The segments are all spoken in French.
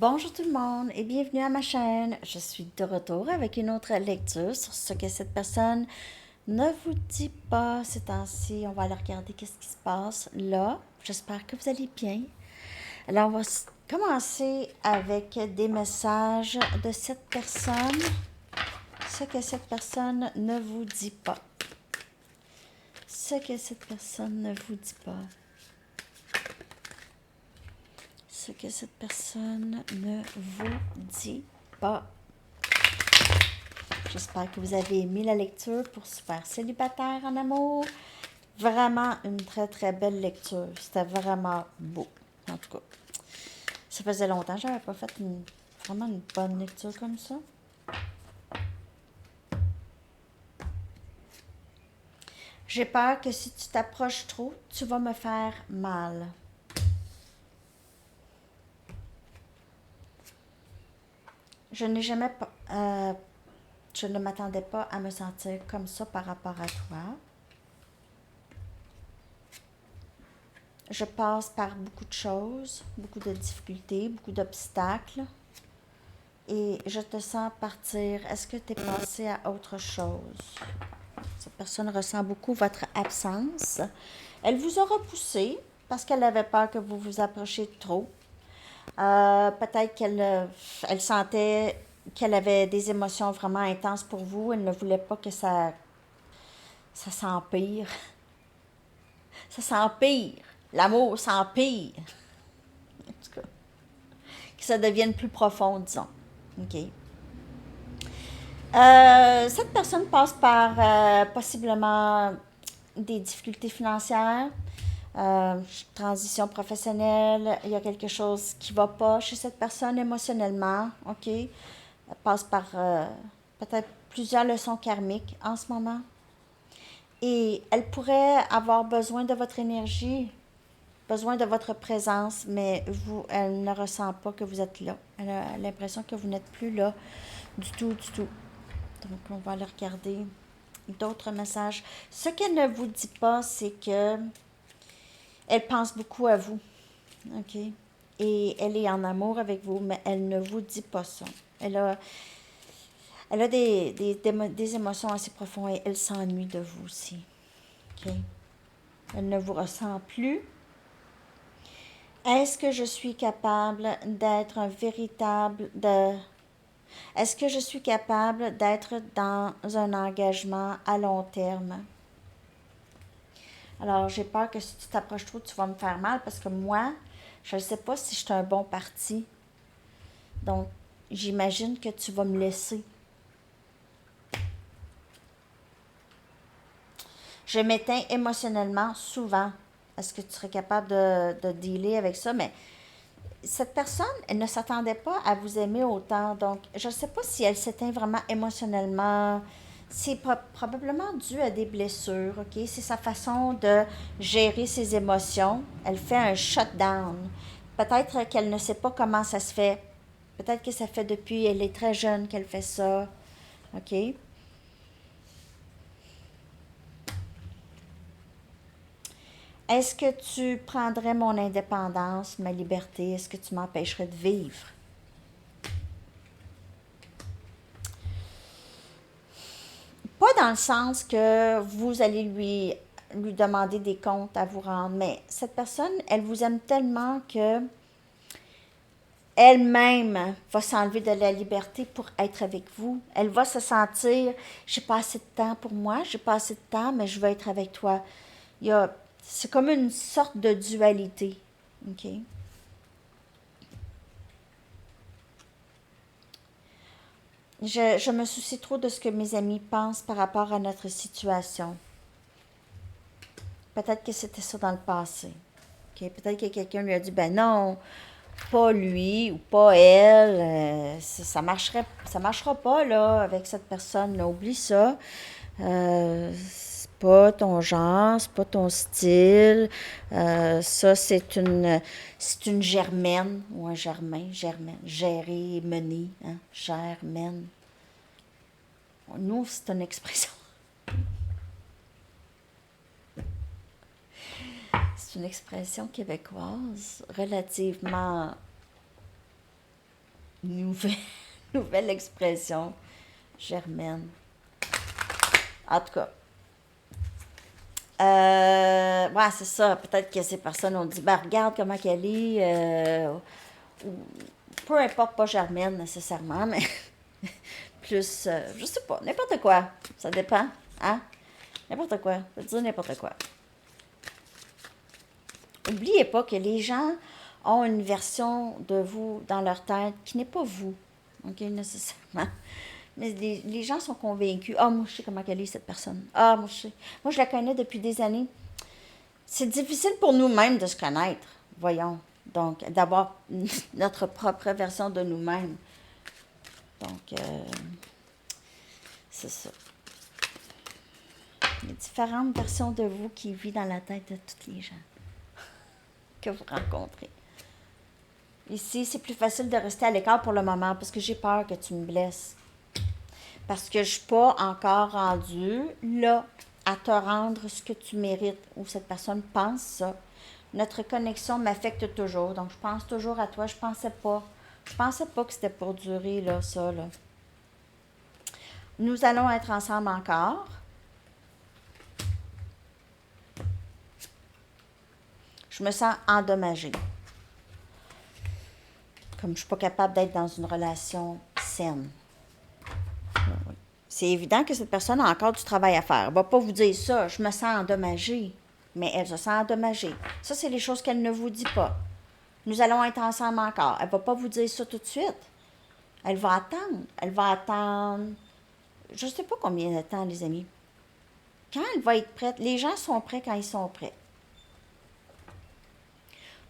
Bonjour tout le monde et bienvenue à ma chaîne. Je suis de retour avec une autre lecture sur ce que cette personne ne vous dit pas ces temps-ci. On va aller regarder qu'est-ce qui se passe là. J'espère que vous allez bien. Alors, on va commencer avec des messages de cette personne. Ce que cette personne ne vous dit pas. Ce que cette personne ne vous dit pas. Ce que cette personne ne vous dit pas. J'espère que vous avez aimé la lecture pour Super Célibataire en amour. Vraiment une très très belle lecture. C'était vraiment beau. En tout cas, ça faisait longtemps que je n'avais pas fait vraiment une bonne lecture comme ça. J'ai peur que si tu t'approches trop, tu vas me faire mal. Je n'ai jamais je ne m'attendais pas à me sentir comme ça par rapport à toi. Je passe par beaucoup de choses, beaucoup de difficultés, beaucoup d'obstacles. Et je te sens partir. Est-ce que tu es passé à autre chose? Cette personne ressent beaucoup votre absence. Elle vous a repoussé parce qu'elle avait peur que vous vous approchiez trop. Peut-être elle sentait qu'elle avait des émotions vraiment intenses pour vous. Elle ne voulait pas que ça s'empire. Ça s'empire. L'amour s'empire. En tout cas, que ça devienne plus profond, disons. OK. Cette personne passe par possiblement des difficultés financières, transition professionnelle, il y a quelque chose qui ne va pas chez cette personne émotionnellement, ok? Elle passe par peut-être plusieurs leçons karmiques en ce moment. Et elle pourrait avoir besoin de votre énergie, besoin de votre présence, mais vous, elle ne ressent pas que vous êtes là. Elle a l'impression que vous n'êtes plus là du tout, du tout. Donc, on va aller regarder d'autres messages. Ce qu'elle ne vous dit pas, c'est que elle pense beaucoup à vous. OK? Et elle est en amour avec vous, mais elle ne vous dit pas ça. Elle a des émotions assez profondes et elle s'ennuie de vous aussi. OK? Elle ne vous ressent plus. Est-ce que je suis capable d'être un véritable... Est-ce que je suis capable d'être dans un engagement à long terme? Alors, j'ai peur que si tu t'approches trop, tu vas me faire mal parce que moi, je ne sais pas si je suis un bon parti. Donc, j'imagine que tu vas me laisser. Je m'éteins émotionnellement souvent. Est-ce que tu serais capable de dealer avec ça? Mais cette personne, elle ne s'attendait pas à vous aimer autant. Donc, je ne sais pas si elle s'éteint vraiment émotionnellement. C'est probablement dû à des blessures, OK? C'est sa façon de gérer ses émotions. Elle fait un shutdown. Peut-être qu'elle ne sait pas comment ça se fait. Peut-être que ça fait depuis elle est très jeune qu'elle fait ça, OK? Est-ce que tu prendrais mon indépendance, ma liberté? Est-ce que tu m'empêcherais de vivre? Pas dans le sens que vous allez lui demander des comptes à vous rendre, mais cette personne, elle vous aime tellement que elle-même va s'enlever de la liberté pour être avec vous. Elle va se sentir, j'ai pas assez de temps pour moi, j'ai pas assez de temps, mais je veux être avec toi. C'est comme une sorte de dualité, ok? Je me soucie trop de ce que mes amis pensent par rapport à notre situation. Peut-être que c'était ça dans le passé. Ok? Peut-être que quelqu'un lui a dit, ben non, pas lui ou pas elle, ça marchera pas là avec cette personne, là, oublie ça. C'est pas ton genre, c'est pas ton style. Ça, c'est une germaine ou un germaine, gérer, mener, hein, germaine. Nous, c'est une expression. C'est une expression québécoise relativement Nouvelle, nouvelle expression. Germaine. En tout cas. Ouais, c'est ça. Peut-être que ces personnes ont dit, ben regarde comment qu'elle est. Ou, peu importe, pas Germaine nécessairement, mais plus, je sais pas, n'importe quoi. Ça dépend. Hein? N'importe quoi. Je veux dire n'importe quoi. N'oubliez pas que les gens ont une version de vous dans leur tête qui n'est pas vous. OK, nécessairement. Mais les gens sont convaincus. Ah, moi, je sais comment elle est, cette personne. Ah, moi, je sais. Moi, je la connais depuis des années. C'est difficile pour nous-mêmes de se connaître, voyons. Donc, d'avoir notre propre version de nous-mêmes. Donc, c'est ça. Il y a différentes versions de vous qui vivent dans la tête de tous les gens que vous rencontrez. Ici, c'est plus facile de rester à l'écart pour le moment parce que j'ai peur que tu me blesses. Parce que je ne suis pas encore rendue là à te rendre ce que tu mérites ou cette personne pense ça. Notre connexion m'affecte toujours, donc je pense toujours à toi. Je pensais pas que c'était pour durer là, ça là. Nous allons être ensemble encore. Je me sens endommagée. Comme je ne suis pas capable d'être dans une relation saine. C'est évident que cette personne a encore du travail à faire. Elle ne va pas vous dire ça, je me sens endommagée. Mais elle se sent endommagée. Ça, c'est les choses qu'elle ne vous dit pas. Nous allons être ensemble encore. Elle ne va pas vous dire ça tout de suite. Elle va attendre. Elle va attendre. Je ne sais pas combien de temps, les amis. Quand elle va être prête, les gens sont prêts quand ils sont prêts.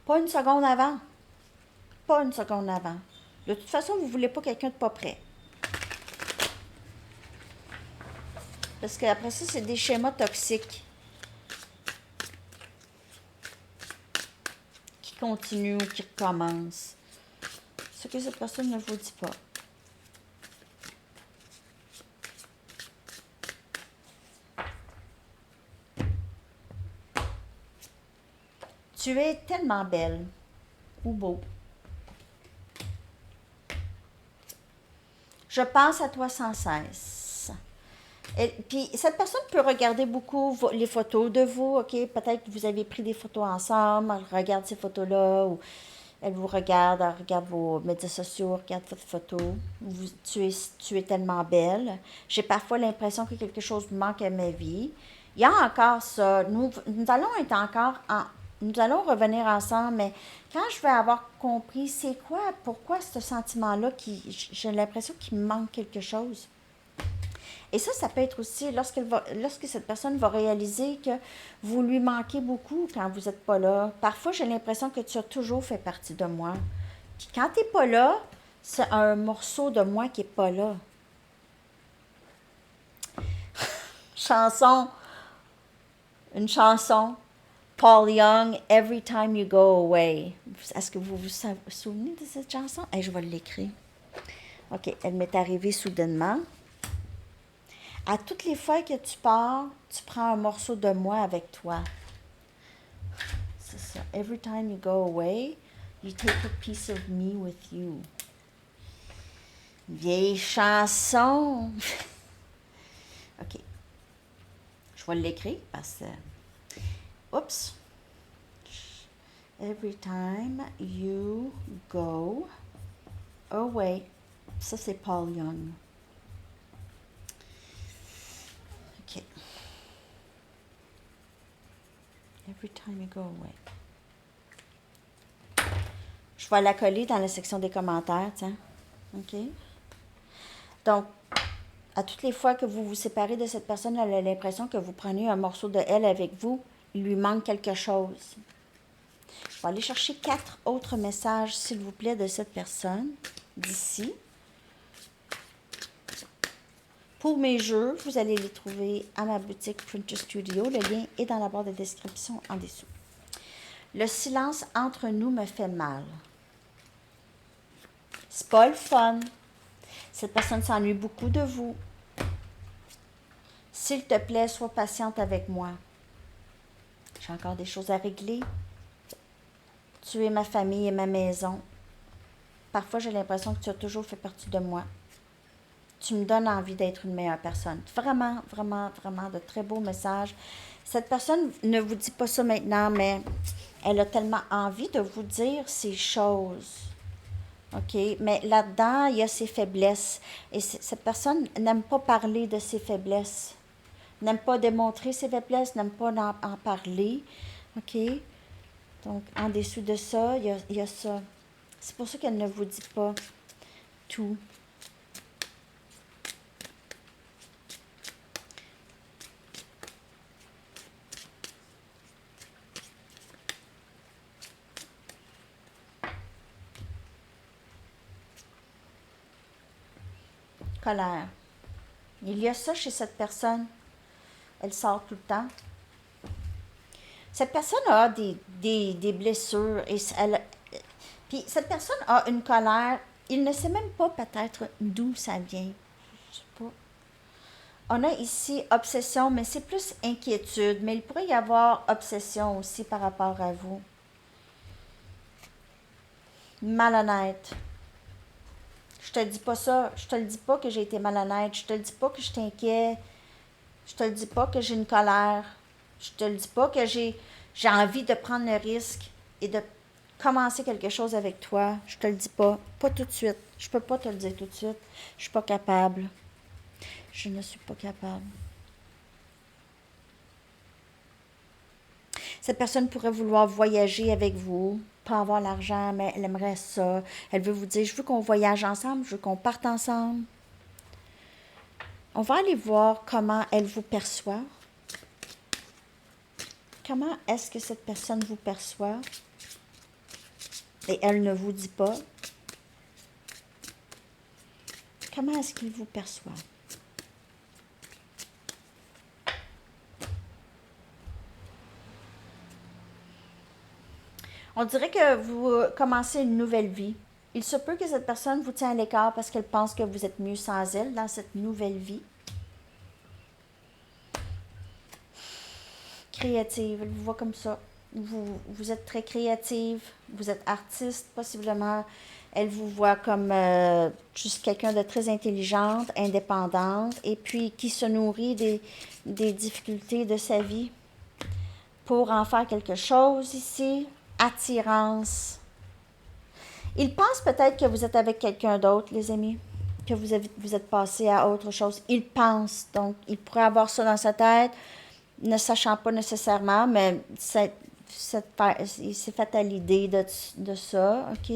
Pas une seconde avant. Pas une seconde avant. De toute façon, vous ne voulez pas quelqu'un de pas prêt. Parce qu'après ça, c'est des schémas toxiques qui continuent ou qui recommencent. Ce que cette personne ne vous dit pas. Tu es tellement belle ou beau. Je pense à toi sans cesse. Et puis, cette personne peut regarder beaucoup les photos de vous, OK? Peut-être que vous avez pris des photos ensemble, elle regarde ces photos-là, ou elle vous regarde, elle regarde vos médias sociaux, regarde votre photo. Tu es tellement belle. J'ai parfois l'impression que quelque chose me manque à ma vie. Il y a encore ça. Nous allons être encore nous allons revenir ensemble, mais quand je vais avoir compris c'est quoi, pourquoi ce sentiment-là, j'ai l'impression qu'il me manque quelque chose. Et ça peut être aussi lorsque cette personne va réaliser que vous lui manquez beaucoup quand vous n'êtes pas là. Parfois, j'ai l'impression que tu as toujours fait partie de moi. Puis quand tu n'es pas là, c'est un morceau de moi qui n'est pas là. Une chanson, Paul Young, Every Time You Go Away. Est-ce que vous vous souvenez de cette chanson? Hey, je vais l'écrire. OK, elle m'est arrivée soudainement. À toutes les fois que tu pars, tu prends un morceau de moi avec toi. C'est ça. Every time you go away, you take a piece of me with you. Vieille chanson. OK. Je vais l'écrire parce que... Oups. Every time you go away. Ça, c'est Paul Young. OK. Every time you go away. Je vais la coller dans la section des commentaires, tiens. OK? Donc, à toutes les fois que vous vous séparez de cette personne, elle a l'impression que vous prenez un morceau de elle avec vous. Il lui manque quelque chose. Je vais aller chercher 4 autres messages, s'il vous plaît, de cette personne, d'ici. Pour mes jeux, vous allez les trouver à ma boutique Printer Studio. Le lien est dans la barre de description en dessous. Le silence entre nous me fait mal. C'est pas le fun. Cette personne s'ennuie beaucoup de vous. S'il te plaît, sois patiente avec moi. J'ai encore des choses à régler. Tu es ma famille et ma maison. parfois j'ai l'impression que tu as toujours fait partie de moi. Tu me donnes envie d'être une meilleure personne. Vraiment, vraiment, vraiment de très beaux messages. Cette personne ne vous dit pas ça maintenant, mais elle a tellement envie de vous dire ces choses. OK? Mais là-dedans, il y a ses faiblesses. Et cette personne n'aime pas parler de ses faiblesses. N'aime pas démontrer ses faiblesses, n'aime pas en parler. OK? Donc, en dessous de ça, il y a ça. C'est pour ça qu'elle ne vous dit pas tout. Colère. Il y a ça chez cette personne. Elle sort tout le temps. Cette personne a des blessures et puis cette personne a une colère. Il ne sait même pas peut-être d'où ça vient. Je sais pas. On a ici obsession, mais c'est plus inquiétude. Mais il pourrait y avoir obsession aussi par rapport à vous. Malhonnête. Je te dis pas ça. Je te le dis pas que j'ai été malhonnête. Je te le dis pas que je t'inquiète. Je te le dis pas que j'ai une colère. Je te le dis pas que j'ai envie de prendre le risque et de commencer quelque chose avec toi. Je te le dis pas. Pas tout de suite. Je peux pas te le dire tout de suite. Je suis pas capable. Je ne suis pas capable. Cette personne pourrait vouloir voyager avec vous, pas avoir l'argent, mais elle aimerait ça. Elle veut vous dire, je veux qu'on voyage ensemble, je veux qu'on parte ensemble. On va aller voir comment elle vous perçoit. Comment est-ce que cette personne vous perçoit? Et elle ne vous dit pas. Comment est-ce qu'il vous perçoit? On dirait que vous commencez une nouvelle vie. Il se peut que cette personne vous tienne à l'écart parce qu'elle pense que vous êtes mieux sans elle dans cette nouvelle vie. Créative, elle vous voit comme ça. Vous êtes très créative, vous êtes artiste possiblement. Elle vous voit comme juste quelqu'un de très intelligente, indépendante, et puis qui se nourrit des difficultés de sa vie pour en faire quelque chose ici. Attirance. Il pense peut-être que vous êtes avec quelqu'un d'autre, les amis, que vous êtes passé à autre chose. Il pense, donc il pourrait avoir ça dans sa tête, ne sachant pas nécessairement, mais il s'est fait à l'idée de ça, OK?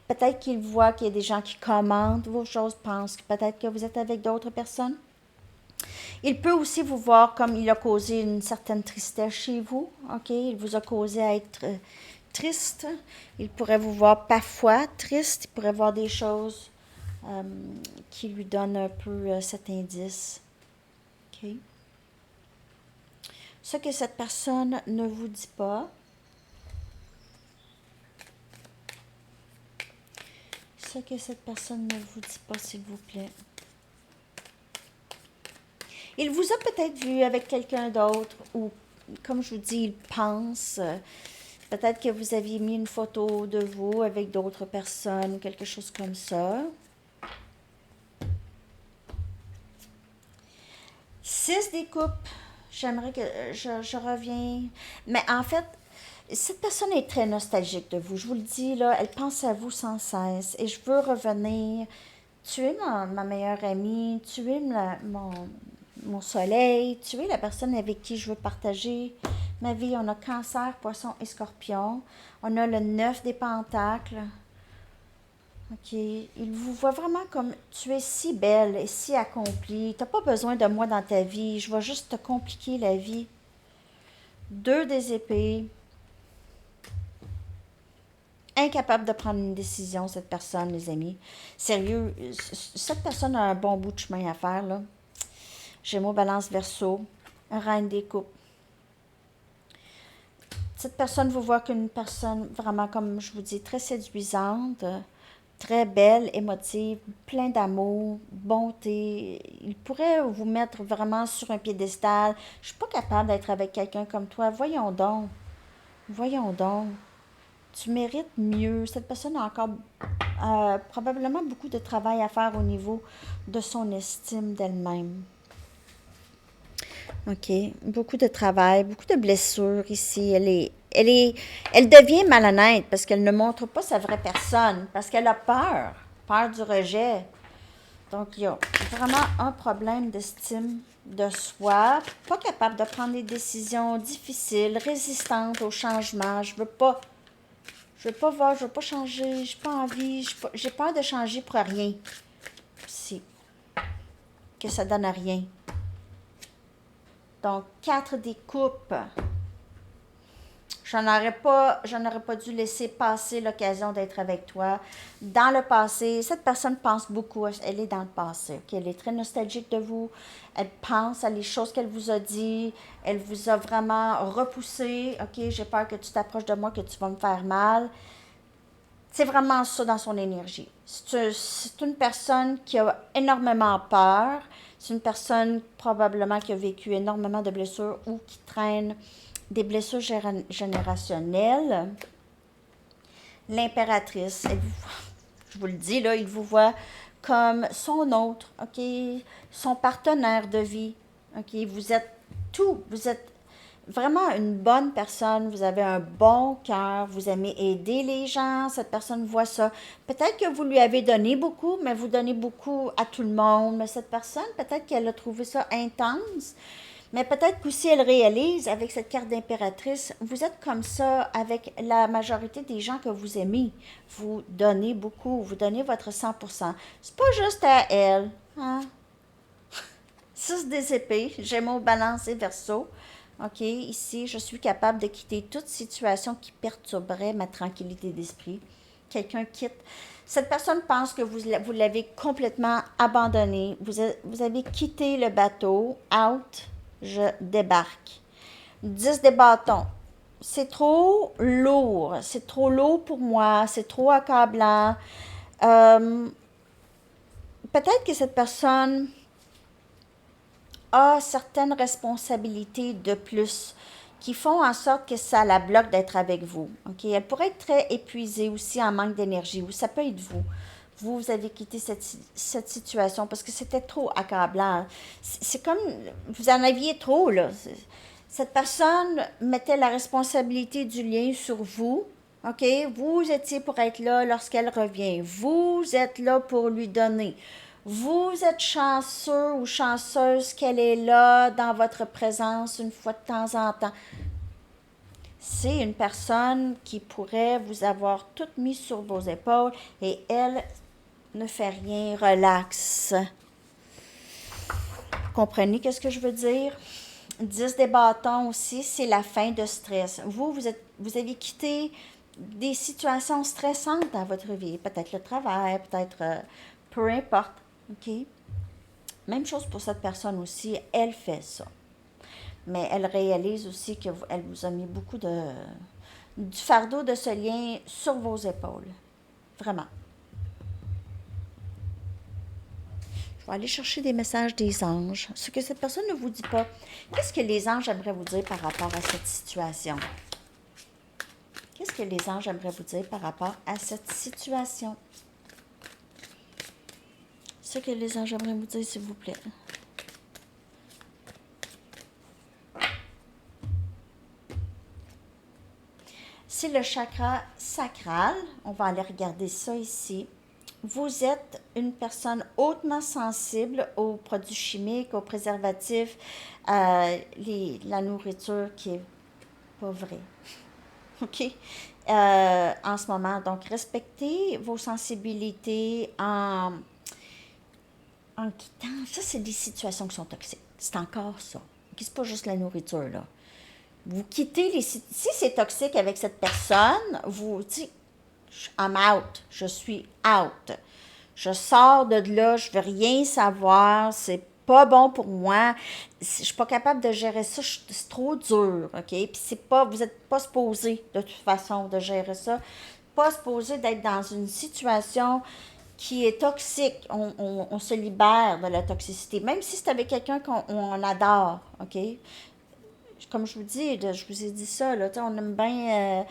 Peut-être qu'il voit qu'il y a des gens qui commentent vos choses, pensent peut-être que vous êtes avec d'autres personnes. Il peut aussi vous voir comme il a causé une certaine tristesse chez vous, OK? Il vous a causé à être triste. Il pourrait vous voir parfois triste. Il pourrait voir des choses qui lui donnent un peu cet indice. OK? Ce que cette personne ne vous dit pas. Ce que cette personne ne vous dit pas, s'il vous plaît. Il vous a peut-être vu avec quelqu'un d'autre ou, comme je vous dis, il pense. Peut-être que vous aviez mis une photo de vous avec d'autres personnes ou quelque chose comme ça. 6 des coupes. J'aimerais que je reviens. Mais en fait, cette personne est très nostalgique de vous. Je vous le dis, là, elle pense à vous sans cesse. Et je veux revenir. Tu es ma meilleure amie. Tu es mon soleil. Tu es la personne avec qui je veux partager ma vie. On a Cancer, Poisson et Scorpion. On a le 9 des Pentacles. OK. Il vous voit vraiment comme tu es si belle et si accomplie. Tu n'as pas besoin de moi dans ta vie. Je vais juste te compliquer la vie. 2 des épées. Incapable de prendre une décision, cette personne, les amis. Sérieux, cette personne a un bon bout de chemin à faire, là. Gémeaux, Balance, Verseau. Reine des coupes. Cette personne vous voit comme une personne vraiment, comme je vous dis, très séduisante, très belle, émotive, plein d'amour, bonté. Il pourrait vous mettre vraiment sur un piédestal. Je suis pas capable d'être avec quelqu'un comme toi. Voyons donc. Voyons donc. Tu mérites mieux. Cette personne a encore probablement beaucoup de travail à faire au niveau de son estime d'elle-même. OK. Beaucoup de travail, beaucoup de blessures ici. Elle devient malhonnête parce qu'elle ne montre pas sa vraie personne, parce qu'elle a peur, peur du rejet. Donc, il y a vraiment un problème d'estime de soi, pas capable de prendre des décisions difficiles, résistantes au changement. Je veux pas voir, je veux pas changer, j'ai pas envie, j'ai peur de changer pour rien. Si, que ça donne à rien. Donc, 4 des coupes. Je n'aurais pas dû laisser passer l'occasion d'être avec toi. Dans le passé, cette personne pense beaucoup, elle est dans le passé. Okay? Elle est très nostalgique de vous. Elle pense à les choses qu'elle vous a dit. Elle vous a vraiment repoussé. OK, j'ai peur que tu t'approches de moi, que tu vas me faire mal. C'est vraiment ça dans son énergie. C'est une personne qui a énormément peur. C'est une personne probablement qui a vécu énormément de blessures ou qui traîne des blessures générationnelles. L'impératrice, je vous le dis, là, il vous voit comme son autre, OK? Son partenaire de vie, OK? Vous êtes tout, vous êtes vraiment une bonne personne, vous avez un bon cœur, vous aimez aider les gens, cette personne voit ça. Peut-être que vous lui avez donné beaucoup, mais vous donnez beaucoup à tout le monde, mais cette personne, peut-être qu'elle a trouvé ça intense. Mais peut-être qu'aussi elle réalise avec cette carte d'impératrice, vous êtes comme ça avec la majorité des gens que vous aimez. Vous donnez beaucoup, vous donnez votre 100%. C'est pas juste à elle. Hein? 6 des épées, Gémeaux, Balance et Verseau. OK, ici, je suis capable de quitter toute situation qui perturberait ma tranquillité d'esprit. Quelqu'un quitte. Cette personne pense que vous l'avez complètement abandonné. Vous avez quitté le bateau. Out, je débarque. 10 des bâtons. C'est trop lourd. C'est trop lourd pour moi. C'est trop accablant. Peut-être que cette personne a certaines responsabilités de plus qui font en sorte que ça la bloque d'être avec vous. Okay? Elle pourrait être très épuisée aussi en manque d'énergie, ou ça peut être vous. Vous avez quitté cette situation parce que c'était trop accablant. C'est comme, vous en aviez trop, là. Cette personne mettait la responsabilité du lien sur vous. OK? Vous étiez pour être là lorsqu'elle revient. Vous êtes là pour lui donner. Vous êtes chanceux ou chanceuse qu'elle est là dans votre présence une fois de temps en temps. C'est une personne qui pourrait vous avoir tout mis sur vos épaules et elle ne fait rien, relax. Vous comprenez qu'est-ce que je veux dire? 10 des bâtons aussi, c'est la fin de stress. Vous avez quitté des situations stressantes dans votre vie. Peut-être le travail, peut-être peu importe. OK? Même chose pour cette personne aussi, elle fait ça. Mais elle réalise aussi qu'elle vous a mis beaucoup du fardeau de ce lien sur vos épaules. Vraiment. Je vais aller chercher des messages des anges. Ce que cette personne ne vous dit pas. Qu'est-ce que les anges aimeraient vous dire par rapport à cette situation? Qu'est-ce que les anges aimeraient vous dire par rapport à cette situation? Ce que les anges aimeraient vous dire, s'il vous plaît. C'est le chakra sacral. On va aller regarder ça ici. Vous êtes une personne hautement sensible aux produits chimiques, aux préservatifs, la nourriture qui est pas vraie. OK? En ce moment. Donc, respectez vos sensibilités en quittant. Ça, c'est des situations qui sont toxiques. C'est encore ça. Okay? C'est pas juste la nourriture, là. Vous quittez les... Si c'est toxique avec cette personne, vous dites, I'm out, je suis out. Je sors de là, je veux rien savoir, c'est pas bon pour moi. Je suis pas capable de gérer ça, c'est trop dur, OK? Puis c'est pas, vous n'êtes pas supposé, de toute façon, de gérer ça. Pas supposé d'être dans une situation qui est toxique. On se libère de la toxicité, même si c'est avec quelqu'un qu'on adore, OK? Comme je vous dis, je vous ai dit ça, là, on aime bien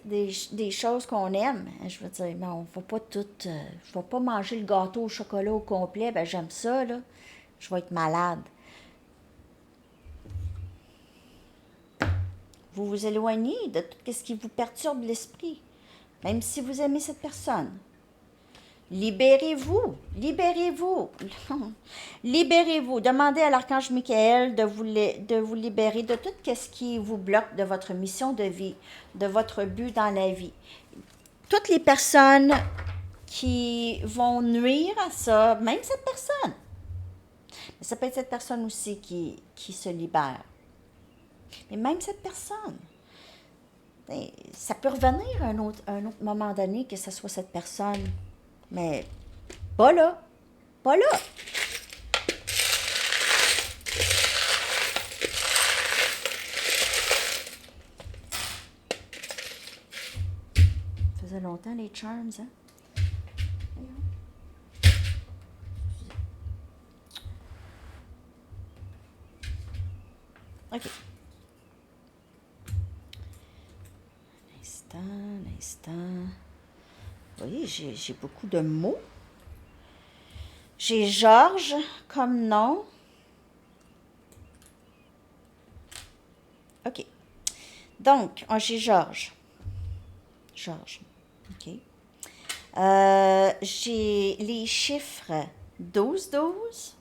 des choses qu'on aime. Je veux dire, ben, on va pas tout. Je vais pas manger le gâteau au chocolat au complet. Ben, j'aime ça, là. Je vais être malade. Vous vous éloignez de tout ce qui vous perturbe l'esprit, même si vous aimez cette personne. Libérez-vous, libérez-vous, libérez-vous. Demandez à l'archange Michael de vous libérer de tout ce qui vous bloque de votre mission de vie, de votre but dans la vie. Toutes les personnes qui vont nuire à ça, même cette personne. Mais ça peut être cette personne aussi qui se libère. Mais même cette personne, ça peut revenir à un autre moment donné que ce soit cette personne. Mais pas là. Pas là. Ça faisait longtemps les charms, hein? OK. L'instant. Vous voyez, j'ai beaucoup de mots. J'ai Georges comme nom. OK. Donc, j'ai Georges. Georges. OK. J'ai les chiffres 12-12,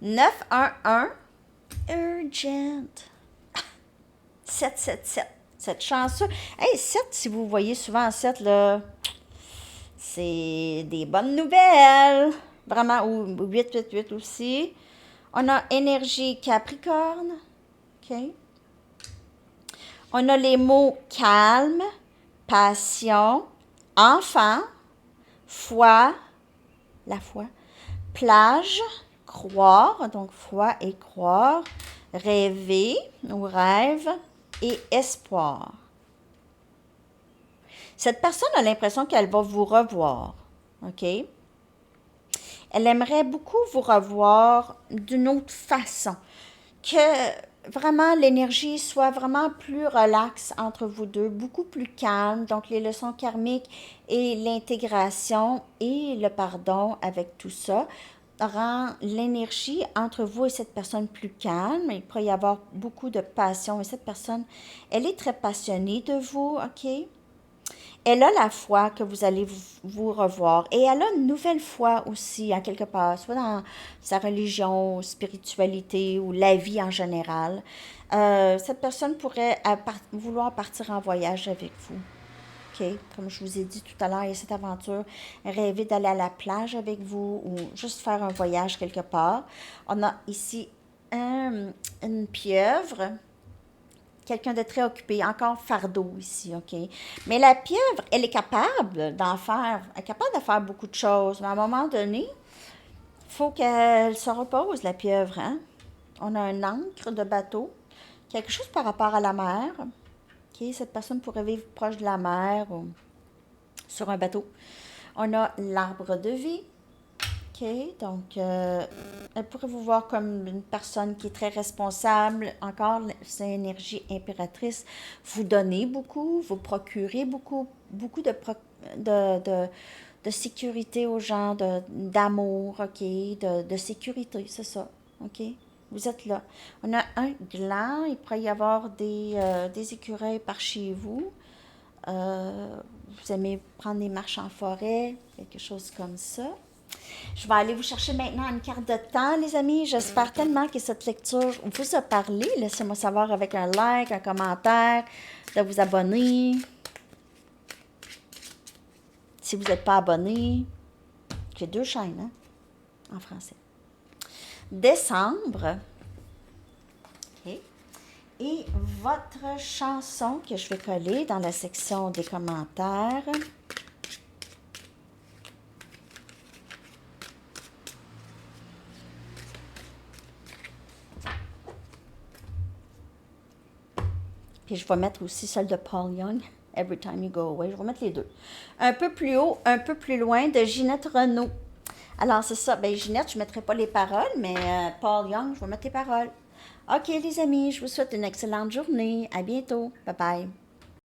9-1-1, urgent, 7-7-7. Cette chanceux. Hey, 7, si vous voyez souvent 7, là, c'est des bonnes nouvelles. Vraiment, ou 8-8-8 aussi. On a énergie Capricorne. OK. On a les mots calme, passion, enfant, foi, la foi, plage, croire, donc foi et croire, rêver ou rêve et espoir. Cette personne a l'impression qu'elle va vous revoir, OK? Elle aimerait beaucoup vous revoir d'une autre façon, que vraiment l'énergie soit vraiment plus relaxe entre vous deux, beaucoup plus calme, donc les leçons karmiques et l'intégration et le pardon avec tout ça rend l'énergie entre vous et cette personne plus calme. Il pourrait y avoir beaucoup de passion et cette personne, elle est très passionnée de vous, OK? Elle a la foi que vous allez vous revoir et elle a une nouvelle foi aussi, en quelque part, soit dans sa religion, spiritualité ou la vie en général. Cette personne pourrait vouloir partir en voyage avec vous. OK? Comme je vous ai dit tout à l'heure, il y a cette aventure, rêver d'aller à la plage avec vous ou juste faire un voyage quelque part. On a ici une pieuvre. Quelqu'un de très occupé, encore fardeau ici, OK? Mais la pieuvre, elle est capable d'en faire, elle est capable de faire beaucoup de choses, mais à un moment donné, il faut qu'elle se repose, la pieuvre, hein? On a un ancre de bateau, quelque chose par rapport à la mer, OK? Cette personne pourrait vivre proche de la mer ou sur un bateau. On a l'arbre de vie, OK? Donc, elle pourrait vous voir comme une personne qui est très responsable. Encore, c'est énergie impératrice. Vous donnez beaucoup, vous procurez beaucoup de sécurité aux gens, d'amour, OK? De sécurité, c'est ça, OK? Vous êtes là. On a un gland, il pourrait y avoir des écureuils par chez vous. Vous aimez prendre des marches en forêt, quelque chose comme ça. Je vais aller vous chercher maintenant une carte de temps, les amis. J'espère tellement que cette lecture vous a parlé. Laissez-moi savoir avec un like, un commentaire, de vous abonner. Si vous n'êtes pas abonné, j'ai 2 chaînes, hein, en français. Décembre. OK. Et votre chanson que je vais coller dans la section des commentaires. Puis je vais mettre aussi celle de Paul Young, Every Time You Go Away. Je vais mettre les deux. Un peu plus haut, un peu plus loin, de Ginette Renault. Alors, c'est ça. Ben, Ginette, je ne mettrai pas les paroles, mais Paul Young, je vais mettre les paroles. OK, les amis, je vous souhaite une excellente journée. À bientôt. Bye bye.